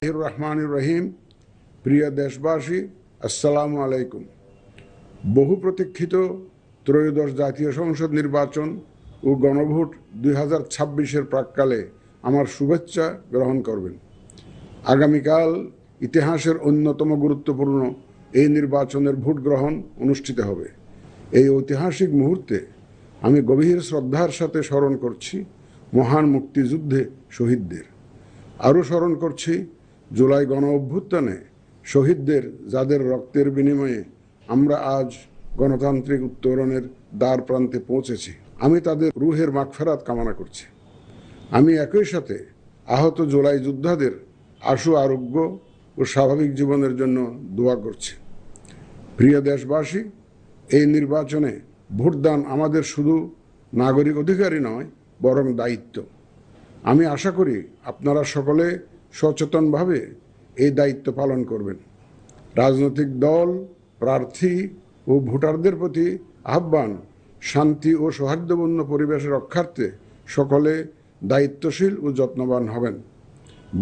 রহমানির রহিম। প্রিয় দেশবাসী, আসসালামু আলাইকুম। বহু প্রতীক্ষিত ত্রয়োদশ জাতীয় সংসদ নির্বাচন ও গণভোট 2026-এর প্রাক্কালে আমার শুভেচ্ছা গ্রহণ করবেন। আগামীকাল ইতিহাসের অন্যতম গুরুত্বপূর্ণ এই নির্বাচনের ভোট গ্রহণ অনুষ্ঠিত হবে। এই ঐতিহাসিক মুহূর্তে আমি গভীর শ্রদ্ধার সাথে স্মরণ করছি মহান মুক্তিযুদ্ধে শহীদদের। আরও স্মরণ করছি জুলাই গণ অভ্যুত্থানে শহীদদের, যাদের রক্তের বিনিময়ে আমরা আজ গণতান্ত্রিক উত্তরণের দ্বার প্রান্তে পৌঁছেছি। আমি তাদের রুহের মাগফিরাত কামনা করছি। আমি একই সাথে আহত জুলাই যোদ্ধাদের আশু আরোগ্য ও স্বাভাবিক জীবনের জন্য দোয়া করছি। প্রিয় দেশবাসী, এই নির্বাচনে ভোটদান আমাদের শুধু নাগরিক অধিকারই নয়, বরং দায়িত্ব। আমি আশা করি আপনারা সকলে সচেতনভাবে এই দায়িত্ব পালন করবেন। রাজনৈতিক দল, প্রার্থী ও ভোটারদের প্রতি আহ্বান, শান্তি ও সৌহার্দ্যপূর্ণ পরিবেশ রক্ষার্থে সকলে দায়িত্বশীল ও যত্নবান হবেন।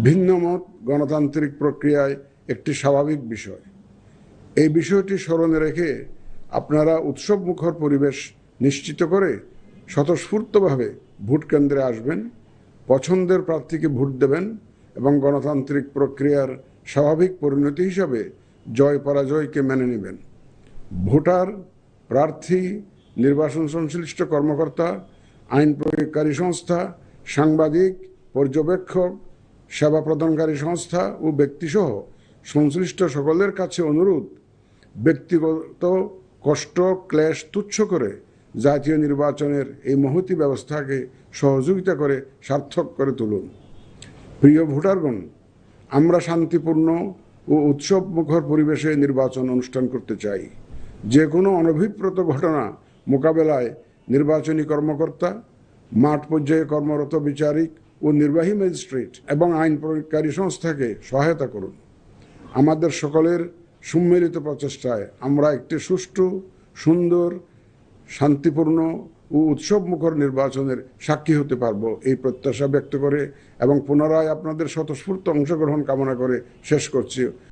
ভিন্ন মত গণতান্ত্রিক প্রক্রিয়ায় একটি স্বাভাবিক বিষয়। এই বিষয়টি স্মরণে রেখে আপনারা উৎসবমুখর পরিবেশ নিশ্চিত করে স্বতঃস্ফূর্তভাবে ভোট কেন্দ্রে আসবেন, পছন্দের প্রার্থীকে ভোট দেবেন এবং গণতান্ত্রিক প্রক্রিয়ার স্বাভাবিক পরিণতি হিসাবে জয় পরাজয়কে মেনে নেবেন। ভোটার, প্রার্থী, নির্বাচন সংশ্লিষ্ট কর্মকর্তা, আইন প্রয়োগকারী সংস্থা, সাংবাদিক, পর্যবেক্ষক, সেবা প্রদানকারী সংস্থা ও ব্যক্তিসহ সংশ্লিষ্ট সকলের কাছে অনুরোধ, ব্যক্তিগত কষ্ট ক্লেশ তুচ্ছ করে জাতীয় নির্বাচনের এই মহতী ব্যবস্থাকে সহযোগিতা করে সার্থক করে তুলুন। প্রিয় ভোটারগণ, আমরা শান্তিপূর্ণ ও উৎসবমুখর পরিবেশে নির্বাচন অনুষ্ঠান করতে চাই। যে কোনো অনভিপ্রেত ঘটনা মোকাবেলায় নির্বাচনী কর্মকর্তা, মাঠ পর্যায়ে কর্মরত বিচারিক ও নির্বাহী ম্যাজিস্ট্রেট এবং আইন প্রয়োগকারী সংস্থাকে সহায়তা করুন। আমাদের সকলের সম্মিলিত প্রচেষ্টায় আমরা একটি সুষ্ঠু, সুন্দর, শান্তিপূর্ণ ও উৎসবমুখর নির্বাচনের সাক্ষী হতে পারব, এই প্রত্যাশা ব্যক্ত করে এবং পুনরায় আপনাদের স্বতঃস্ফূর্ত অংশগ্রহণ কামনা করে শেষ করছি।